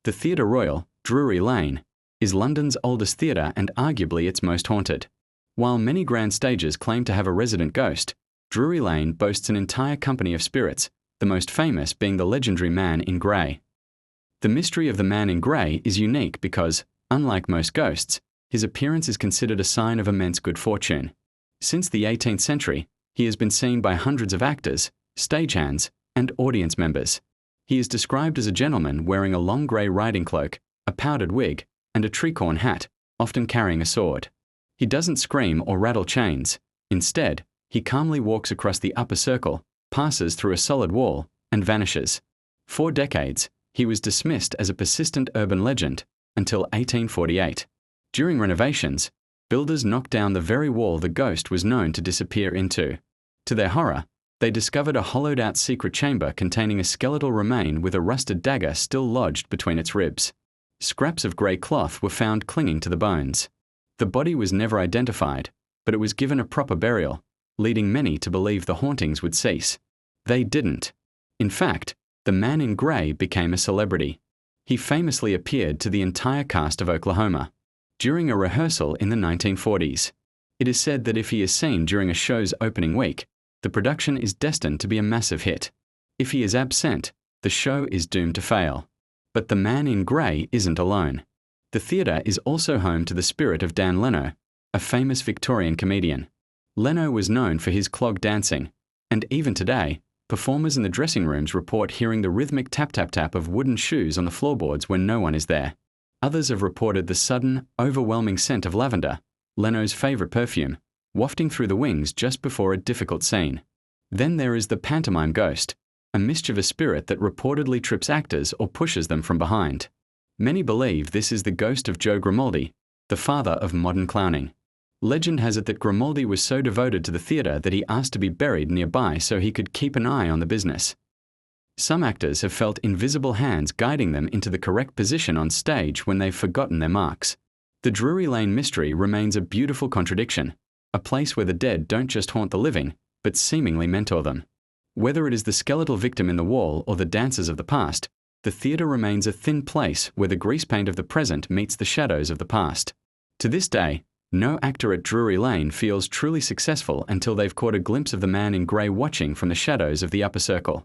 The Theatre Royal, Drury Lane, is London's oldest theatre and arguably its most haunted. While many grand stages claim to have a resident ghost, Drury Lane boasts an entire company of spirits, the most famous being the legendary Man in Grey. The mystery of the Man in Grey is unique because, unlike most ghosts, his appearance is considered a sign of immense good fortune. Since the 18th century, he has been seen by hundreds of actors, stagehands, and audience members. He is described as a gentleman wearing a long grey riding cloak, a powdered wig, and a tricorn hat, often carrying a sword. He doesn't scream or rattle chains. Instead, he calmly walks across the upper circle, passes through a solid wall, and vanishes. For decades, he was dismissed as a persistent urban legend until 1848. During renovations, builders knocked down the very wall the ghost was known to disappear into. To their horror, they discovered a hollowed-out secret chamber containing a skeletal remain with a rusted dagger still lodged between its ribs. Scraps of grey cloth were found clinging to the bones. The body was never identified, but it was given a proper burial, leading many to believe the hauntings would cease. They didn't. In fact, the Man in Grey became a celebrity. He famously appeared to the entire cast of Oklahoma during a rehearsal in the 1940s. It is said that if he is seen during a show's opening week, the production is destined to be a massive hit. If he is absent, the show is doomed to fail. But the Man in Grey isn't alone. The theatre is also home to the spirit of Dan Leno, a famous Victorian comedian. Leno was known for his clog dancing, and even today, performers in the dressing rooms report hearing the rhythmic tap-tap-tap of wooden shoes on the floorboards when no one is there. Others have reported the sudden, overwhelming scent of lavender, Leno's favourite perfume, wafting through the wings just before a difficult scene. Then there is the pantomime ghost, a mischievous spirit that reportedly trips actors or pushes them from behind. Many believe this is the ghost of Joe Grimaldi, the father of modern clowning. Legend has it that Grimaldi was so devoted to the theatre that he asked to be buried nearby so he could keep an eye on the business. Some actors have felt invisible hands guiding them into the correct position on stage when they've forgotten their marks. The Drury Lane mystery remains a beautiful contradiction, a place where the dead don't just haunt the living, but seemingly mentor them. Whether it is the skeletal victim in the wall or the dancers of the past, the theatre remains a thin place where the grease paint of the present meets the shadows of the past. To this day, no actor at Drury Lane feels truly successful until they've caught a glimpse of the Man in Grey watching from the shadows of the upper circle.